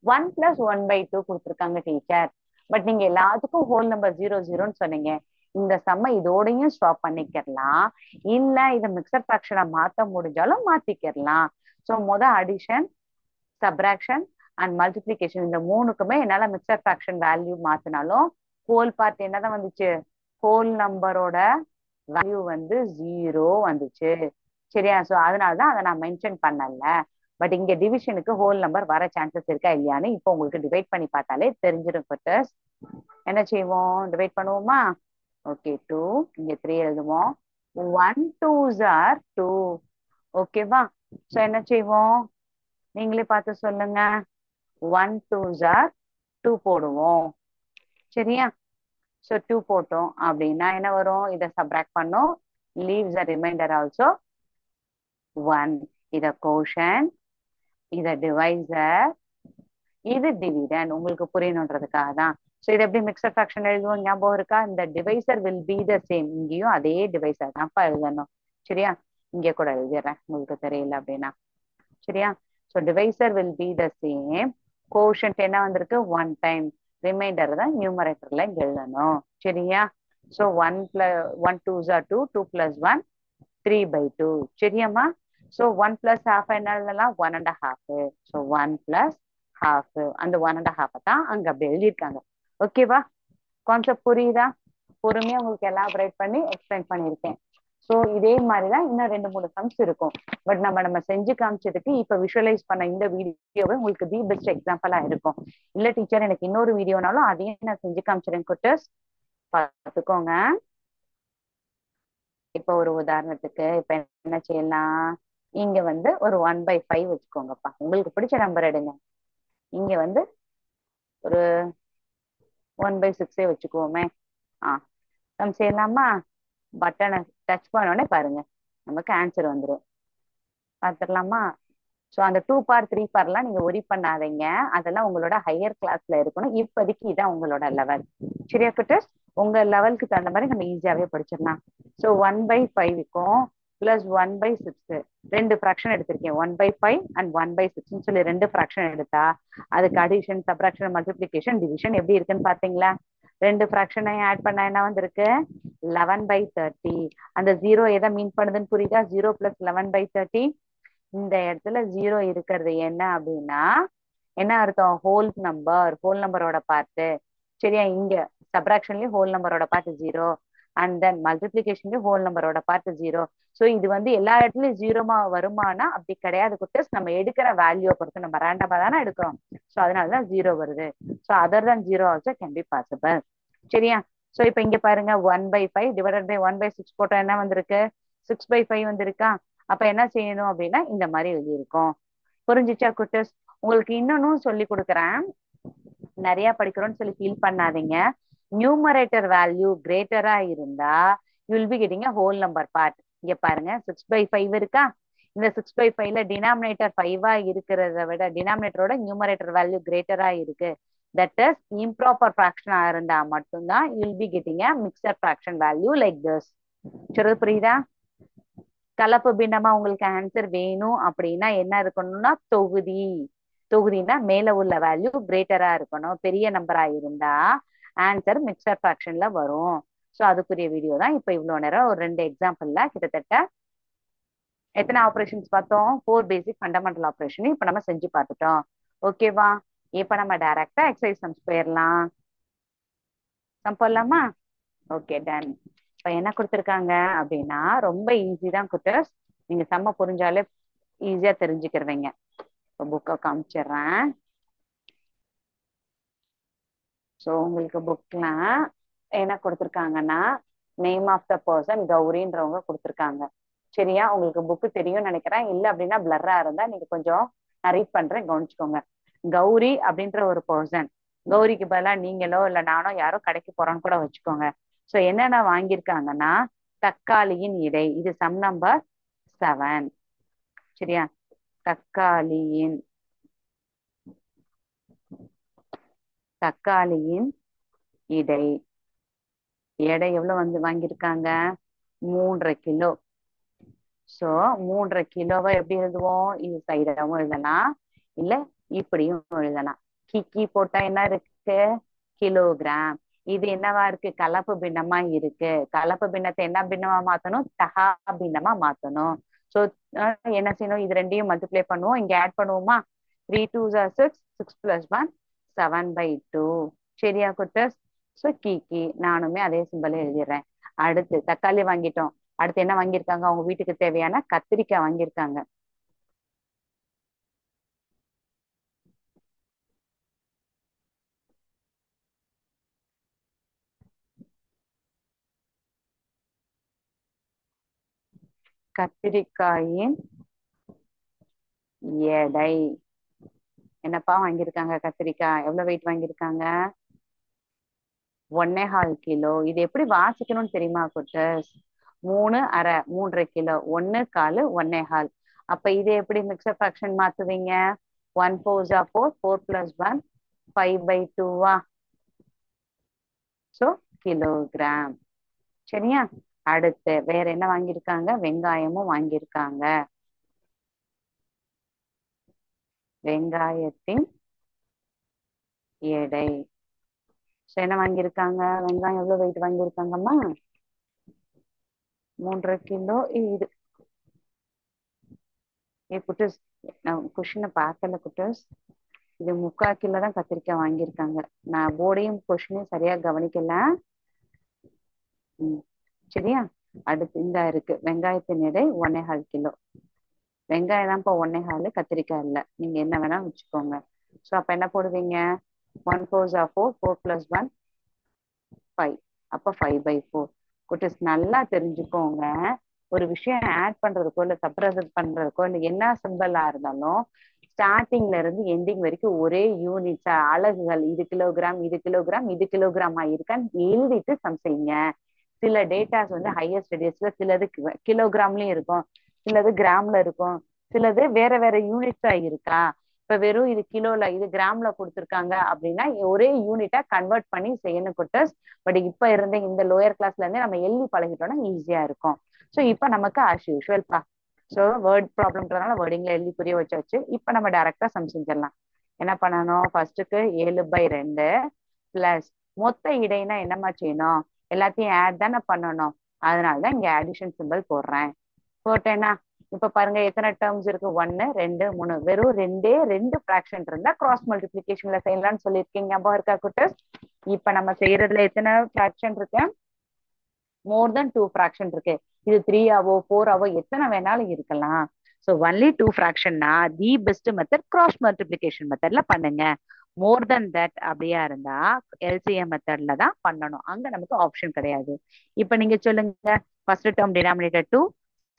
1 + 1/2 கொடுத்துருக்காங்க டீச்சர். பட் நீங்க எல்லாத்துக்கும் ஹோல் நம்பர் 0 0ன்னு சொன்னீங்க. இந்த சம்மை இதோடையும் ஸ்டாப் பண்ணிக்கிறலாம், இல்ல இதை மிக்சர் ஃபிராக்ஷனா மாத்த முடிஞ்சாலும் மாத்திக்கிறலாம். So addition, subtraction and multiplication இந்த மூணுக்குமே என்னால மிக்சர் ஃபிராக்ஷன் வேல்யூ மாத்தினாலும் ஹோல் பார்ட் என்னதான் வந்துச்சு? ஹோல் நம்பரோட வேல்யூ வந்து 0 வந்துச்சு. சரியா? சோ அதனாலதான் அதை நான் மென்ஷன் பண்ணல. பட் இங்க டிவிஷனுக்கு ஹோல் நம்பர் வர சான்சஸ் இருக்கா இல்லையான்னு இப்போ உங்களுக்கு டிவைட் பண்ணி பார்த்தாலே தெரிஞ்சிடும் பட்டர்ஸ். என்ன செய்வோம்? டிவைட் பண்ணுவோமா? ஓகே, 2 இங்க 3 எழுதுவோம். 1 2s are 2. ஓகேவா? சோ என்ன செய்வோம்? நீங்களே பார்த்து சொல்லுங்க. 1 2s are 2 போடுவோம். சரியா? சோ 2 போட்டோம் அப்படின்னா என்ன வரும்? இதை சப்ராக்ட் பண்ணோம், லீவ்ஸ் அ ரிமைண்டர் ஆல்சோ 1. இத கோஷன், இத டிவைசர், இது டிவிடன். உங்களுக்கு புரியணுன்றதுக்காக தான். ஸோ இது எப்படி மிக்சர் ஃபிராக்ஷன் எழுதுவோம் ஞாபகம் இருக்கா? இந்த divisor will be the same. இங்கேயும் அதே டிவைசர் தான்ப்பா எழுதணும். சரியா? இங்க கூட எழுதிடுறேன் உங்களுக்கு தெரியல அப்படின்னா. சரியா? So divisor will be the same. Quotient என்ன வந்திருக்கு? 1 டைம். ரிமைண்டர் தான் நியூமரேட்டர்ல இங்க எழுதணும். சரியா? So 1 2s are 2, 2 + 1 3/2. சரியாம்மா? ஸோ 1 + ½ என்ன எழுதலாம்? 1 1/2. ஸோ 1 + ½ அந்த 1 1/2 தான் அங்க அப்படி எழுதியிருக்காங்க. ஓகேவா? கான்செப்ட் புரியுதா? பொறுமையா உங்களுக்கு எலாபரேட் பண்ணி எக்ஸ்பிளைன் பண்ணியிருக்கேன். ஸோ இதே மாதிரிதான் இன்னும் 2 3 சம்ஸ் இருக்கும். பட் நம்ம செஞ்சு காமிச்சதுக்கு இப்ப விஷுவலைஸ் பண்ண இந்த வீடியோவை உங்களுக்கு தி பெஸ்ட் எக்ஸாம்பிளா இருக்கும். இல்ல டீச்சர் எனக்கு இன்னொரு வீடியோனாலும் அதையும் நான் செஞ்சு காமிச்சிடறேன் குட்டஸ், பார்த்துக்கோங்க. இப்ப ஒரு உதாரணத்துக்கு இப்ப என்ன செய்யலாம்? இங்க வந்து ஒரு 1/5 வச்சுக்கோங்கப்பா, உங்களுக்கு பிடிச்ச நம்பர் எடுங்க. இங்க வந்து ஒரு 1/6 வச்சுக்குவோமே. சம் செய்யலாமா? பட்டனை டச் பண்ணோடனே பாருங்க நமக்கு ஆன்சர் வந்துடும். பார்த்துடலாமா? ஸோ அந்த 2 பார் 3 பார்லாம் நீங்க ஒரி பண்ணாதீங்க, அதெல்லாம் உங்களோட ஹையர் கிளாஸ்ல இருக்கணும். இப்போதைக்கு இதான் உங்களோட லெவல். சரியா குட்டஸ்? உங்க லெவலுக்கு தகுந்த மாதிரி நம்ம ஈஸியாவே படிச்சிடலாம். ஸோ 1/5க்கும் பிளஸ் 1/6 ரெண்டு ஃப்ராக்ஷன் எடுத்திருக்கேன். 1/5 அண்ட் 1/6 சொல்லி ரெண்டு ஃப்ராக்ஷன் எடுத்தா அதுக்கு அடிஷன், சப்ராக்ஷன், மல்டிபிளிகேஷன், டிவிஷன் எப்படி இருக்குன்னு பாத்தீங்களா? ரெண்டு ஃப்ராக்ஷனை ஆட் பண்ணா என்ன வந்திருக்கு? 11/30. அந்த ஜீரோ எதை மீன் பண்ணுதுன்னு புரியுதா? 0 + 11/30. இந்த இடத்துல ஜீரோ இருக்கிறது என்ன அப்படின்னா என்ன அர்த்தம்? ஹோல் நம்பரோட பார்ட்டு. சரியா? இங்க சப்ராக்ஷன்லயும் ஹோல் நம்பரோட பார்ட் 0 அண்ட் தென் மல்டிபிளிகேஷன்லயும் ஹோல் நம்பரோட பார்ட் 0. ஸோ இது வந்து எல்லா இடத்துலயும் ஜீரோமா வருமானா அப்படி கிடையாது குட்டஸ். நம்ம எடுக்கிற வேல்யூவை பொறுத்து நம்ம ரேண்டமா தானே எடுக்கிறோம். ஸோ அதனாலதான் ஜீரோ வருது. So other than zero also can be possible. சரியா? ஸோ இப்ப இங்க பாருங்க 1/5 டிவைடட் பை 1/6 போட்டா என்ன வந்திருக்கு? 6/5 வந்திருக்கா? அப்ப என்ன செய்யணும் அப்படின்னா இந்த மாதிரி எழுதியிருக்கோம். புரிஞ்சுச்சா குட்டஸ்? உங்களுக்கு இன்னொன்னும் சொல்லி கொடுக்குறேன். நிறைய படிக்கிறோம்னு சொல்லி ஃபீல் பண்ணாதீங்க. நியூமரேட்டர் வேல்யூ கிரேட்டரா இருந்தா you will be getting a whole number part. இங்க பாருங்க 6/5 இருக்கா? இந்த 6/5ல டினாமினேட்டர் 5 இருக்கிறத விட டினாமினேட்டரோட நியூமரேட்டர் வேல்யூ கிரேட்டரா இருக்கு. தட் இஸ் இம்ப்ராப்பர் ஃபிராக்ஷனா இருந்தா மட்டும்தான் you will be getting a mixed fraction value like this. சரி, புரியுதா? கலப்பு பின்னமா உங்களுக்கு ஆன்சர் வேணும் அப்படின்னா என்ன இருக்கணும்னா தொகுதினா மேல உள்ள வேல்யூ கிரேட்டரா இருக்கணும். பெரிய நம்பரா இருந்தா ஆன்சர் மிக்சர் ஃபிராக்ஷன்ல வரும். ஸோ அதுக்குரிய வீடியோ தான் இப்ப இவ்வளவு நேரம் ஒரு 2 எக்ஸாம்பிள்ல கிட்டத்தட்ட எத்தனை ஆப்ரேஷன்ஸ் பார்த்தோம்? 4 பேசிக் ஃபண்டமெண்டல் ஆப்ரேஷன் இப்ப நம்ம செஞ்சு பார்த்துட்டோம். ஓகேவா? இப்ப நம்ம டைரக்டா எக்ஸசைஸ் சம்ஸ் போயிடலாம். சம் போடலாமா? Okay, done. இப்ப என்ன கொடுத்துருக்காங்க அப்படின்னா ரொம்ப ஈஸி தான் குட்டர்ஸ். நீங்க செம்ம புரிஞ்சாலே ஈஸியா தெரிஞ்சுக்கிறவங்க. இப்போ புக்கை காமிச்சிடுறேன். ஸோ உங்களுக்கு புக்ல என்ன கொடுத்துருக்காங்கன்னா நேம் ஆஃப் த பர்சன் கௌரின்றவங்க கொடுத்துருக்காங்க. சரியா? உங்களுக்கு புக்கு தெரியும்னு நினைக்கிறேன். இல்லை அப்படின்னா பிளர்ரா இருந்தா நீங்க கொஞ்சம் நான் ரீட் பண்றேன், கவனிச்சுக்கோங்க. கௌரி அப்படின்ற ஒரு பர்சன். கௌரிக்கு பதிலா நீங்களோ இல்லை நானோ யாரோ கடைக்கு போறோன்னு கூட வச்சுக்கோங்க. ஸோ என்னென்ன வாங்கியிருக்காங்கன்னா தக்காளியின் இடை, இது சம் நம்பர் 7. சரியா? தக்காளியின் இடை எடை எவ்வளவு வந்து வாங்கியிருக்காங்க? 3.5 கிலோ. சோ 3.5 கிலோவை எப்படி எழுதுவோம்? இது சைடாவும் எழுதலாம், இல்ல இப்படியும் எழுதலாம். கிக்கி போட்டா என்ன இருக்கு? கிலோகிராம். இது என்னவா இருக்கு? கலப்பு பின்னமா இருக்கு. கலப்பு பின்னத்தை என்ன பின்னமா மாத்தணும்? தகா பின்னமா மாத்தணும். சோ என்ன செய்யணும்? இது ரெண்டையும் மல்டிப்ளை பண்ணுவோம். இங்க ஆட் பண்ணுவோமா? 3 2s are 6, 6 + 1 7/2. சரியா குட்டஸ்? சோ கீக்கி நானுமே அதே சிம்பிள் எழுதிடுறேன். அடுத்து தக்காளி வாங்கிட்டோம். அடுத்து என்ன வாங்கியிருக்காங்க? அவங்க வீட்டுக்கு தேவையான கத்திரிக்காய் வாங்கியிருக்காங்க. கத்திரிக்காயின் எடை என்னப்பா வாங்கியிருக்காங்க? கத்திரிக்காய் எவ்வளவு வெயிட் வாங்கியிருக்காங்க? 1.25 கிலோ. இது எப்படி வாசிக்கணும்னு தெரியுமா குட்டஸ்? 3.5 3.5 கிலோ, 1/4 1.25. அப்ப இது எப்படி மிக்சர் ஃபிராக்ஷன் மாத்துவீங்க? 1 4s are 4, 4 + 1 5/2. So kilogram. சரியா? அடுத்து வேற என்ன வாங்கியிருக்காங்க? வெங்காயமும் வாங்கியிருக்காங்க. வெங்காயத்தின் எடை என்ன வாங்கியிருக்காங்க? வெங்காயம் எவ்வளவு வெயிட் வாங்கியிருக்காங்கம்மா? 3.5 கிலோ. இது குட்டஸ் நான் கொஸ்டினை பார்க்கல குட்டஸ். இது 3/4 கிலோ தான் கத்திரிக்காய் வாங்கியிருக்காங்க. நான் போர்டையும் கொஸ்டினையும் சரியா கவனிக்கல. சரியா? அடுத்து இந்த இருக்கு வெங்காயத்தின் எடை 1.25 கிலோ. வெங்காயம் தான் இப்போ 1.25, கத்திரிக்காய் இல்லை. நீங்க என்ன வேணா வச்சுக்கோங்க. ஸோ அப்ப என்ன போடுவீங்க? 1 4s are 4, 4 + 1 5. அப்ப 5/4. குட்டஸ் நல்லா தெரிஞ்சுக்கோங்க. ஒரு விஷயம் ஆட் பண்றதுக்கோ இல்ல சப்ரேட் பண்றதுக்கோ இல்ல என்ன சிம்பிளா இருந்தாலும் ஸ்டார்டிங்ல இருந்து எண்டிங் வரைக்கும் ஒரே யூனிட்ஸா அலகுகள், இது கிலோகிராம் இது கிலோகிராம் இது கிலோகிராம் ஆயிருக்கான்னு எழுதிட்டு சம் செய்யுங்க. சில டேட்டாஸ் வந்து ஹையஸ்ட் டேட்ஸ்ல, சிலது கிலோகிராம்லயும் இருக்கும், சிலது கிராம்ல இருக்கும், சிலது வேற வேற யூனிட்ஸா இருக்கா. இப்ப வெறும் இது கிலோல இது கிராம்ல கொடுத்துருக்காங்க அப்படின்னா ஒரே யூனிட்டா கன்வெர்ட் பண்ணி செய்யணும் குட்டஸ். பட் இப்ப இருந்த இந்த லோயர் கிளாஸ்ல இருந்து நம்ம எழுதி பழகிட்டோம்னா ஈஸியா இருக்கும். ஸோ இப்ப நமக்கு ஆஸ் யூஷுவல் பா. ஸோ வேர்ட் ப்ராப்ளம்ன்றதுனால வேர்டிங்ல எழுதி புரிய வச்சாச்சு. இப்ப நம்ம டைரக்டா சம் செஞ்சிடலாம். என்ன பண்ணணும், ஃபர்ஸ்ட்டுக்கு 7/2 பிளஸ் மொத்த இடைனா என்னமா செய்யணும், எல்லாத்தையும் ஆட் தானே பண்ணணும். அதனாலதான் இங்க அடிஷன் சிம்பிள் போடுறேன். போட்டேன்னா இப்ப பாருங்க எத்தனை டேர்ம்ஸ் இருக்கு, 1 2 3. வெறும் ரெண்டே ரெண்டு ஃபிராக்ஷன் இருந்தா கிராஸ் மல்டிபிளிகேஷன்ல செய்யலாம்னு சொல்லியிருக்கீங்க, ஞாபகம் இருக்கா குட்டஸ்? இப்ப நம்ம செய்யறதுல எத்தனை ஃபிராக்ஷன் இருக்கு, மோர் தென் 2 ஃபிராக்ஷன் இருக்கு. இது 3ஆவோ 4ஆவோ எத்தனை வேணாலும் இருக்கலாம். ஸோ ஒன்லி 2 ஃபிராக்ஷன்னா the best method cross multiplication மெத்தட்ல பண்ணுங்க. மோர் தென் தட் அப்படியா இருந்தா எல்சிஎம் மெத்தட்ல தான் பண்ணணும், அங்க நமக்கு ஆப்ஷன் கிடையாது. இப்ப நீங்க சொல்லுங்க, first term denominator 2,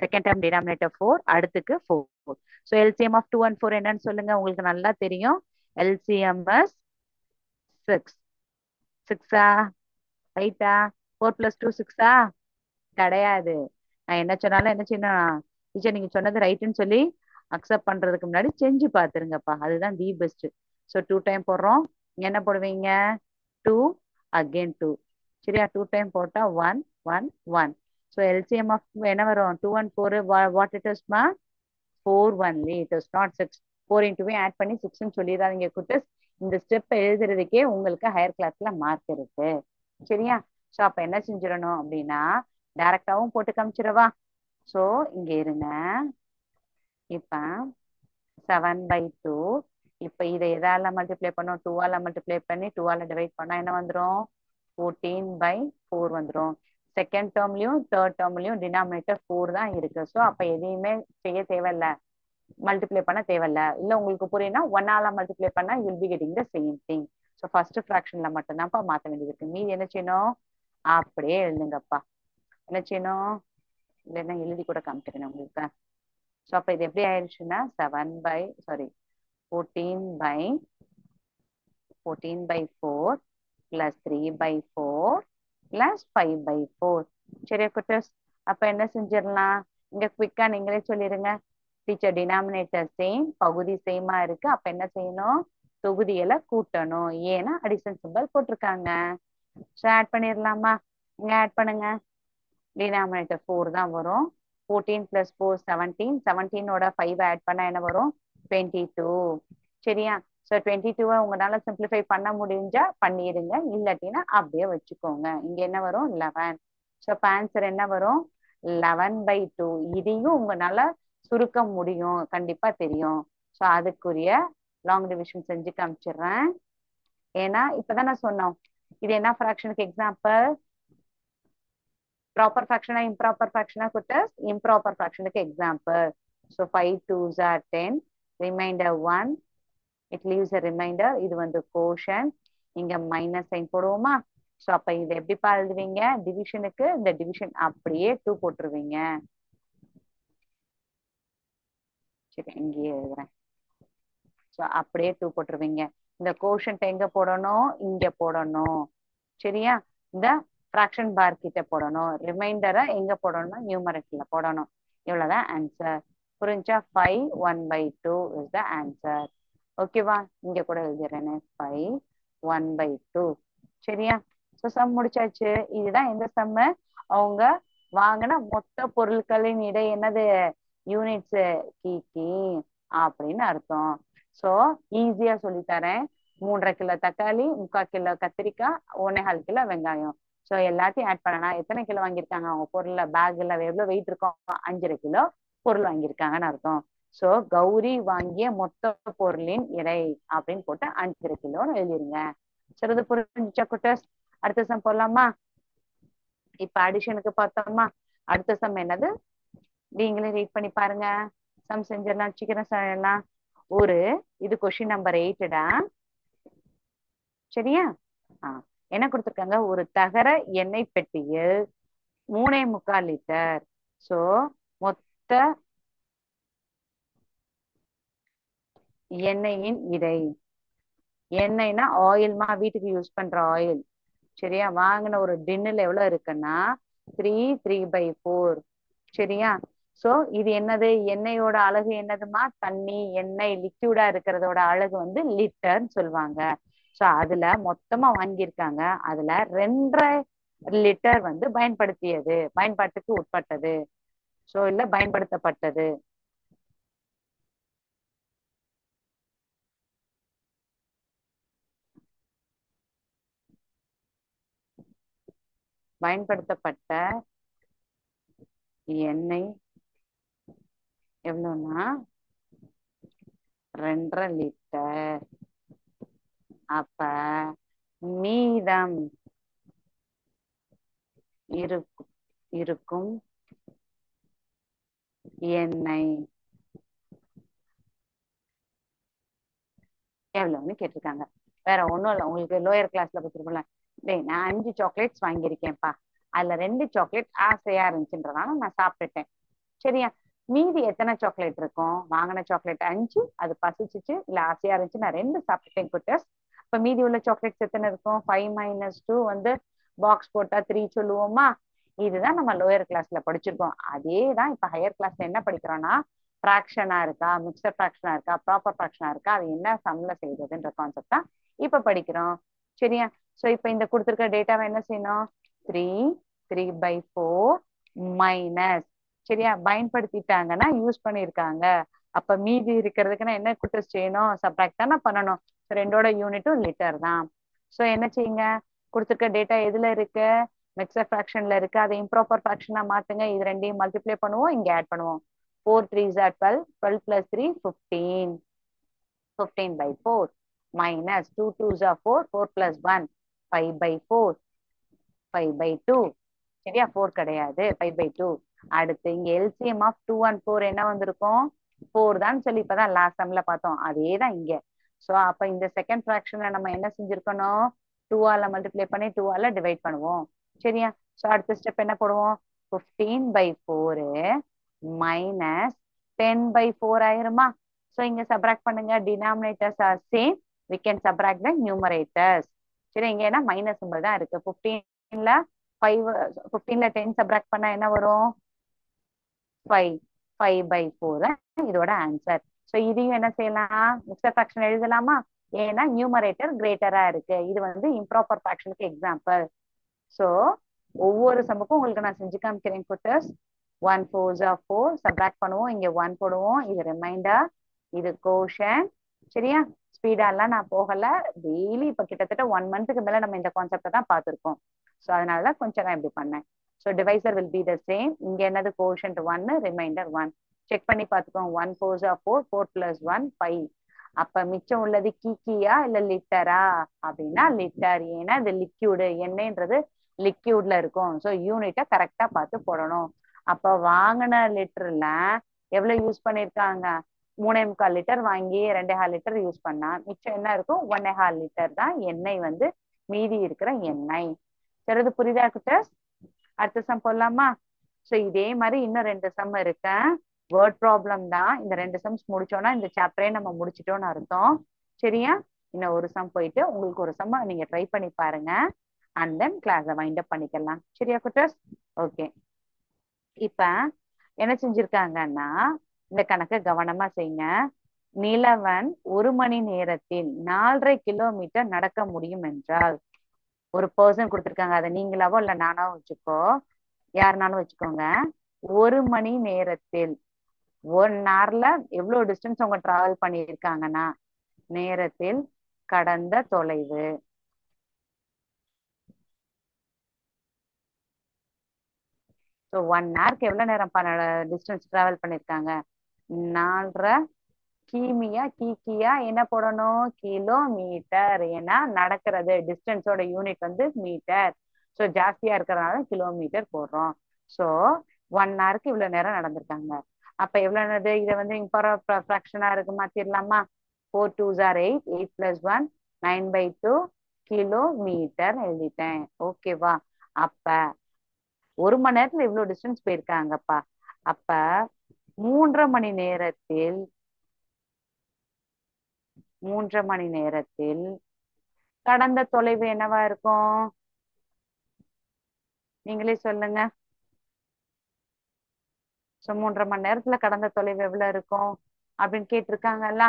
second term denominator 4, அடுத்துக்கு 4. ஸோ எல்சிஎம் ஆஃப் 2 and 4 என்னன்னு சொல்லுங்க, உங்களுக்கு நல்லா தெரியும். எல்சிஎம் 6. 6ஆ ரைட்டா? 4 + 2 6ஆ? கிடையாது. நான் என்ன சொன்னாலும் என்ன செய்யணும், டீச்சர் நீங்க சொன்னது ரைட்டுன்னு சொல்லி அக்செப்ட் பண்றதுக்கு முன்னாடி செஞ்சு பாத்துருங்கப்பா, அதுதான் தி பெஸ்ட். ஸோ 2 டைம் போடுறோம், இங்க என்ன போடுவீங்க, 2 அகெயின் 2. சரியா? 2 டைம் போட்டா 1 1 1. ஸோ எல்சிஎம் ஆஃப் என்ன வரும், 2 and 4 வாட் இட் இஸ்மா, 4 ஒன்லி, இட் இஸ் நாட் 6. 4 இன்ட்டுவே ஆட் பண்ணி 6ன்னு சொல்லிடாதீங்க குட்டஸ். இந்த ஸ்டெப் எழுதுறதுக்கே உங்களுக்கு ஹையர் கிளாஸ்ல மார்க் இருக்கு. சரியா? ஸோ அப்ப என்ன செஞ்சிடணும் அப்படின்னா டைரக்டாவும் போட்டு காமிச்சிடவா. ஸோ இங்க இருங்க, இப்ப 7/2. இப்ப இதை எதால மல்டிப்ளை பண்ணோம், 2ஆல மல்டிப்ளை பண்ணி 2ஆல டிவைட் பண்ணா என்ன வந்துடும், 14/4 வந்துடும். செகண்ட் டேர்ம்லயும் தேர்ட் டேர்ம்லயும் டினாமினேட்டர் 4 தான் இருக்கு. ஸோ அப்ப எதையுமே செய்ய தேவையில்ல, மல்டிப்ளை பண்ண தேவையில்ல. இல்ல உங்களுக்கு புரியும்னா 1ஆல மல்டிப்ளை பண்ணா you'll be getting the same thing. So first ஃபிராக்ஷன்ல மட்டும்தான்ப்பா மாத்த வேண்டியது இருக்கு. மீதி என்ன செய்யணும், அப்படியே எழுதுங்கப்பா. என்ன செய்யணும், இல்லைன்னா எழுதி கூட காமிக்கிறேன் உங்களுக்கு. ஸோ அப்ப இது எப்படி ஆயிடுச்சுன்னா 14/4 பிளஸ் 3/4 பிளஸ் 5/4. சரியா குட்டஸ்? அப்ப என்ன செஞ்சிடலாம், இங்க குவிக்கா நீங்களே சொல்லிருங்க. டீச்சர் டினாமினேட்டர் சேம், பகுதி சேமா இருக்கு, அப்ப என்ன செய்யணும், தொகுதிகளை கூட்டணும், ஏன்னா அடிஷன் சிம்பல் போட்டிருக்காங்க. ஸோ ஆட் பண்ணிடலாமா, இங்க ஆட் பண்ணுங்க. டினாமினேட்டர் 4 தான் வரும். 14 + 4 17. 17ஓட 5 ஆட் பண்ணா என்ன வரும், 22. சரியா? ஸோ 22 உங்களால சிம்பிளிஃபை பண்ண முடிஞ்சா பண்ணிடுங்க, இல்லாட்டினா அப்படியே வச்சுக்கோங்க. இங்க என்ன வரும், 11. ஸோ இப்போ ஆன்சர் என்ன வரும், 11/2. இதையும் உங்களால சுருக்க முடியும், கண்டிப்பா தெரியும். ஸோ அதுக்குரிய லாங் டிவிஷன் செஞ்சு காமிச்சிடுறேன். ஏன்னா இப்பதான் நான் சொன்னோம், இது என்ன ஃபிராக்ஷனுக்கு எக்ஸாம்பிள், ப்ராப்பர் ஃபிராக்ஷனா இம்ப்ராப்பர் ஃபிராக்ஷனா குட்டஸ், இம்ப்ராப்பர் ஃபிராக்ஷனுக்கு example. So 5 2s are 10, reminder 1, it leaves a reminder. இது வந்து கோஷன், இங்க மைனஸ் சைன் போடுவோமா. ஸோ அப்ப இது எப்படிப்பா எழுதுவீங்க, டிவிஷனுக்கு இந்த டிவிஷன் அப்படியே 2 போட்டுருவீங்க. சரி இங்கேயே எழுதுறேன். ஸோ அப்படியே 2 போட்டுருவீங்க. இந்த கோஷன்ட் எங்க போடணும், இங்க போடணும். சரியா? இந்த ஃப்ராக்ஷன் பார் கிட்ட போடணும், ரிமைண்டரை எங்க போடணும்னா நியூமரேட்டர்ல போடணும். இவ்வளவுதான் ஆன்சர். புரிஞ்சா? 5 1/2 இஸ் த ஆன்சர். ஓகேவா? இங்க கூட எழுதிடுறேன், 5 1/2. சரியா? ஸோ சம் முடிச்சாச்சு. இதுதான் எந்த சம்மு, அவங்க வாங்கின மொத்த பொருட்களின் இடை என்னது, யூனிட்ஸ் கீக்கி அப்படின்னு அர்த்தம். ஸோ ஈஸியா சொல்லித்தரேன். 3.5 கிலோ தக்காளி, 3/4 கிலோ கத்திரிக்காய், 1.25 கிலோ வெங்காயம். ஸோ எல்லாத்தையும் ஆட் பண்ணனா எத்தனை கிலோ வாங்கியிருக்காங்க, அவங்க பொருள்ல பேக்ல எவ்வளவு வெயிட் இருக்கும், 5.5 கிலோ பொருள் வாங்கியிருக்காங்கன்னு அர்த்தம். ஸோ கௌரி வாங்கிய மொத்த பொருளின் எடை அப்படின்னு போட்டு 5.5 கிலோன்னு எழுதிருங்க. சிறிது புரிஞ்சா குட்டஸ்? அடுத்த சம் போடலாமா? இப்ப அடிஷனுக்கு பார்த்தோமா, அடுத்த சம் என்னது, நீங்களே ரீட் பண்ணி பாருங்க. சம் செஞ்சிடலாம், சீக்கிரம் செய்யலாம். ஒரு இது கொஸ்டின் நம்பர் 8டா. சரியா? என்ன கொடுத்துருக்காங்க, ஒரு தகர எண்ணெய் பெட்டியில் 3.25 லிட்டர். சோ மொத்த எண்ணெயின் இடை, எண்ணெய்னா ஆயில்மா, வீட்டுக்கு யூஸ் பண்ற ஆயில். சரியா? வாங்கின ஒரு டின்னுல எவ்வளவு இருக்குன்னா 3 3/4. சரியா? சோ இது என்னது? எண்ணெயோட அழகு என்னதுமா? தண்ணி, எண்ணெய் லிக்யூடா இருக்கிறதோட அழகு வந்து லிட்டர்ன்னு சொல்லுவாங்க. சோ அதுல மொத்தமா வாங்கியிருக்காங்க. அதுல 2.5 லிட்டர் வந்து பயன்பாட்டுக்கு உட்பட்டது. சோ இல்ல பயன்படுத்தப்பட்டது. பயன்படுத்தப்பட்ட எண்ணெய் எவ்வளவுன்னா 2.5 லிட்டர். அப்ப மீதம் இருக்கும் இருக்கும் எண்ணெய் எவ்வளவுன்னு கேட்டிருக்காங்க. வேற ஒண்ணும் இல்ல, உங்களுக்கு லோயர் கிளாஸ்ல கொடுத்துருக்கோம்ல, டேய் நான் 5 சாக்லேட்ஸ் வாங்கியிருக்கேன்ப்பா, அதுல 2 சாக்லேட் ஆசையா இருந்துச்சுன்றதால நான் சாப்பிட்டுட்டேன். சரியா? மீதி எத்தனை சாக்லேட் இருக்கும்? வாங்கின சாக்லேட் 5, அது பசிச்சுச்சு இல்ல ஆசையா இருந்துச்சு, நான் 2 சாப்பிட்டுட்டேன் குட்டஸ். இப்ப மீதி உள்ள சாக்லேட்ஸ் எத்தனை இருக்கும்? 5 - 2 வந்து பாக்ஸ் போட்டா 3 சொல்லுவோமா? இதுதான் நம்ம லோயர் கிளாஸ்ல படிச்சிருக்கோம். அதே தான் இப்ப ஹையர் கிளாஸ்ல என்ன படிக்கிறோம்னா, ஃபிராக்ஷனா இருக்கா, மிக்சர் ஃபிராக்ஷனா இருக்கா, ப்ராப்பர் ஃபிராக்ஷனா இருக்கா, அது என்ன சம்ல செய்யறதுன்ற கான்செப்ட் தான் இப்ப படிக்கிறோம். சரியா? சோ இப்ப இந்த கொடுத்துருக்க டேட்டாவை என்ன செய்யணும்? 3 3/4 மைனஸ். சரியா? பயன்படுத்திட்டாங்கன்னா யூஸ் பண்ணிருக்காங்க. அப்ப மீதி இருக்கிறதுக்கு நான் என்ன குட்டஸ் செய்யணும்? சப்ராக்ட் தானே பண்ணணும். ரெண்டோட யூனிட்டும் லிட்டர் தான். சோ என்ன செய்யுங்க? கொடுத்துருக்க டேட்டா எதுல இருக்கு? மிக்சர் ஃபிராக்ஷன்ல இருக்கு. அதை இம்ப்ராப்பர் ஃபிராக்ஷனா மாத்துங்க. இது ரெண்டையும் மல்டிப்ளை பண்ணுவோம், இங்க ஆட் பண்ணுவோம். 4 3s are 12, 12 plus 3 15, 15/4 minus 2 2s are 4, 4 plus 1 5/4, 5/2. சரியா? 4 கிடையாது, 5/2. அடுத்து இங்க எல்சிஎம் ஆஃப் 2 and 4 என்ன வந்திருக்கும்? 4 தான் சொல்லி இப்பதான் லாஸ்ட் சம்ல பார்த்தோம், அதே தான் இங்க. சோ அப்ப இந்த செகண்ட் ஃபிராக்ஷனை நம்ம என்ன செஞ்சிருக்கணும்? 2 ஆல மல்டிப்ளை பண்ணி 2 ஆல டிவைட் பண்ணுவோம். சரியா? சோ அடுத்த ஸ்டெப் என்ன போடுவோம்? 15/4 மைனஸ் 10/4 ஆயிருமா? சோ இங்க சப்ராக்ட் பண்ணுங்க. Denominators are same, we can subtract the numerators. சரி, இங்க ஏன்னா மைனஸ் சிம்பிள் தான் இருக்கு. 15ல 5, 15ல 10 சப்ராக்ட் பண்ணா என்ன வரும்? 5. 5/4 தான் இதோட ஆன்சர். சோ இதையும் என்ன செய்யலாம்? மிக்சர் ஃபிராக்ஷன் எழுதலாமா? ஏன்னா நியூமரேட்டர் கிரேட்டரா இருக்கு. இது வந்து இம்ப்ராப்பர் ஃபிராக்ஷனுக்கு எக்ஸாம்பிள். சோ ஒவ்வொரு சம்முக்கும் உங்களுக்கு நான் செஞ்சு காமிக்கிறேன் குட்டர்ஸ். 1 4s are 4, சப்ராக்ட் பண்ணுவோம், இங்க 1 போடுவோம், இது ரிமைண்டர், இது கோஷன். சரியா? ஸ்பீடா எல்லாம் நான் போகல. டெய்லி இப்ப கிட்டத்தட்ட 1 மந்த்துக்கு மேல நம்ம இந்த கான்செப்டை தான் பார்த்திருக்கோம். ஸோ அதனாலதான் கொஞ்சம் நான் இப்படி பண்ணேன். So divisor will be the same. இங்க என்னது? Quotient 1, reminder 1. செக் பண்ணி பார்த்துக்கோங்க. 1 4s are 4, 4 plus 1 5. அப்ப மிச்சம் உள்ளது கீக்கியா இல்ல லிட்டரா அப்படின்னா லிட்டர். ஏன்னா இது லிக்யூடு, எண்ணெய்ன்றது லிக்யூட்ல இருக்கும். ஸோ யூனிட்டை கரெக்டா பார்த்து போடணும். அப்ப வாங்கின லிட்டர்ல எவ்வளவு யூஸ் பண்ணிருக்காங்க? 3.25 லிட்டர் வாங்கி 2.5 லிட்டர் யூஸ் பண்ணா மிச்சம் என்ன இருக்கும்? 1.5 லிட்டர் தான் எண்ணெய் வந்து மீதி இருக்கிற எண்ணெய். சிறது புரியுதா கிட்டஸ்? அடுத்த சம் போடலாமா? சோ இதே மாதிரி இன்னும் 2 சம் இருக்கு. வேர்ட் ப்ராப்ளம் தான். இந்த 2 சம்ஸ் முடிச்சோம்னா இந்த சாப்டரே நம்ம முடிச்சிட்டோம்னு அர்த்தம். சரியா? இன்னும் ஒரு சம் போயிட்டு உங்களுக்கு ஒரு சம் நீங்க ட்ரை பண்ணி பாருங்க. அண்ட் தென் கிளாஸை வைண்ட் அப் பண்ணிக்கலாம். சரியா குட்டஸ்? ஓகே. இப்ப என்ன செஞ்சிருக்காங்கன்னா, இந்த கணக்கை கவனமா செய்யுங்க. நிலவன் 1 மணி நேரத்தில் 4.5 கிலோமீட்டர் நடக்க முடியும் என்றால், ஒரு பர்சன் கொடுத்திருக்காங்க. அதை நீங்களாவோ இல்ல நானாவோ வச்சுக்கோ, யாருனாலும் வச்சுக்கோங்க. 1 மணி நேரத்தில் 1 hourல எவ்வளவு டிஸ்டன்ஸ் அவங்க டிராவல் பண்ணியிருக்காங்கன்னா, நேரத்தில் கடந்த தொலைவு. ஸோ 1 hourக்கு எவ்வளவு நேரம் டிஸ்டன்ஸ் டிராவல் பண்ணியிருக்காங்க? 4.5 கீக்கியா என்ன போடணும்? கிலோமீட்டர். ஏன்னா நடக்கிறது டிஸ்டன்ஸோட யூனிட் வந்து மீட்டர். ஸோ ஜாஸ்தியா இருக்கிறதுனால கிலோமீட்டர் போடுறோம். ஸோ 1 hourக்கு இவ்வளவு நேரம் நடந்திருக்காங்க. அப்ப எவ்வளவு நேரம்? இதை வந்து ஃபிராக்ஷனா இருக்கு, மாத்திரலாமா? 4 2s are 8, 8 plus 1 9/2 கிலோமீட்டர் எழுதிட்டேன். ஓகேவா? அப்ப 1 மணி நேரத்துல இவ்வளவு டிஸ்டன்ஸ் போயிருக்காங்கப்பா. அப்ப 3.5 மணி நேரத்தில் 3.5 மணி நேரத்தில் கடந்த தொலைவு என்னவா இருக்கும்? நீங்களே சொல்லுங்க. ஸோ 3.5 மணி நேரத்துல கடந்த தொலைவு எவ்வளவு இருக்கும் அப்படின்னு கேட்டிருக்காங்கல்ல.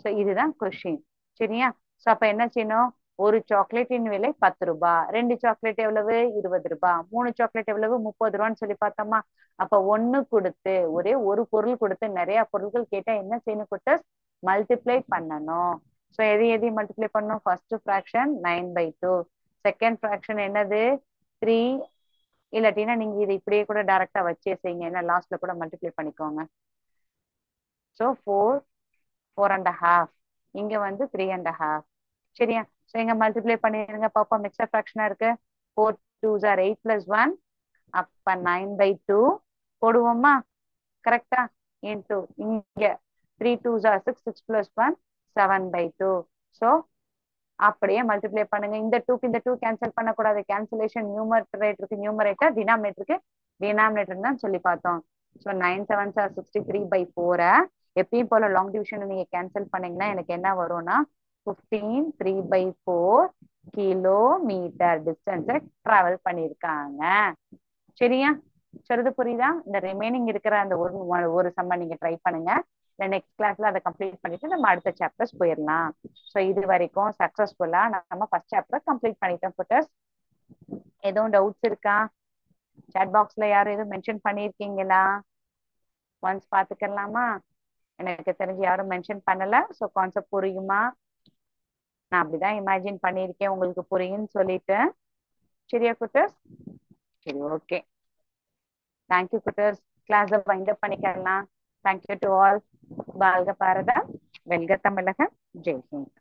ஸோ இதுதான் கொஸ்டின். சரியா? ஸோ அப்ப என்ன செய்யணும்? ஒரு சாக்லேட்டின் விலை 10 ரூபாய், 2 சாக்லேட் எவ்வளவு 20 ரூபாய், 3 சாக்லேட் எவ்வளவு 30 ரூபான்னு சொல்லி பார்த்தோமா. அப்ப ஒண்ணு கொடுத்து ஒரே ஒரு பொருள் கொடுத்து நிறைய பொருட்கள் கேட்டா என்ன செய்யணும் குட்டஸ்? மல்டிப்ளை பண்ணணும். ஸோ எதையும் மல்டிப்ளை பண்ணணும்? ஃபர்ஸ்ட் ஃபிராக்ஷன் 9/2, செகண்ட் ஃபிராக்ஷன் என்னது 3, இல்லாட்டினா நீங்க இதை இப்படியே கூட டைரக்டா வச்சே செய்யுங்க, ஏன்னா லாஸ்ட்ல கூட மல்டிப்ளை பண்ணிக்கோங்க. ஸோ 4, 4.5, இங்க வந்து 3.5. சரியா? ஸோ இங்க மல்டிப்ளை பண்ணிருங்க பாப்போம். மிக்சர் ஃபிராக்ஷனா இருக்கு. 4 2s are 8 + 1, அப்ப 9/2 போடுவோமா? கரெக்டா? இன்டூ இங்க 3 2s are 6, 6 + 1 7/2. ஸோ அப்படியே மல்டிப்ளை பண்ணுங்க. இந்த 2க்கு இந்த 2 கேன்சல் பண்ணக்கூடாது. கேன்சலேஷன் நியூமரேட்டருக்கு நியூமரேட்டர், டினாமினேட்டருக்கு டினாமினேட்டர் தான் சொல்லி பார்த்தோம். So 9 7s are 63/4. எப்பயும் போல லாங் டிவிஷன் நீங்க கேன்சல் பண்ணீங்கன்னா எனக்கு என்ன வரும்னா 15 3/4 கிலோமீட்டர் டிஸ்டன்ஸை டிராவல் பண்ணியிருக்காங்க. சரியா? சொல்றது புரியுதா? இந்த ரிமைனிங் இருக்கிற அந்த ஒரு சம்ம நீங்க ட்ரை பண்ணுங்க. நெக்ஸ்ட் கிளாஸ்ல அதை கம்ப்ளீட் பண்ணிட்டு நம்ம அடுத்த சாப்டர்ஸ் போயிடலாம். ஸோ இது வரைக்கும் சக்சஸ்ஃபுல்லா நம்ம ஃபர்ஸ்ட் சாப்டர் கம்ப்ளீட் பண்ணிட்டோம் புட்டர்ஸ். எதுவும் டவுட்ஸ் இருக்கா? சாட் பாக்ஸ்ல யாரும் எதுவும் மென்ஷன் பண்ணியிருக்கீங்களா? ஒன்ஸ் பாத்துக்கலாமா? எனக்கு தெரிஞ்சு யாரும் மென்ஷன் பண்ணல. ஸோ கான்செப்ட் புரியுமா? நான் அப்படிதான் இமேஜின் பண்ணியிருக்கேன் உங்களுக்கு புரியும்னு சொல்லிட்டு. சரியா குட்டர்ஸ்? சரி, ஓகே. தேங்க்யூ குட்டர்ஸ். கிளாஸை வைண்ட் அப் பண்ணிக்கலாம். Thank you to all. வாழ்க பாரதம், வெல்க தமிழகம், ஜெய் ஹிந்த்.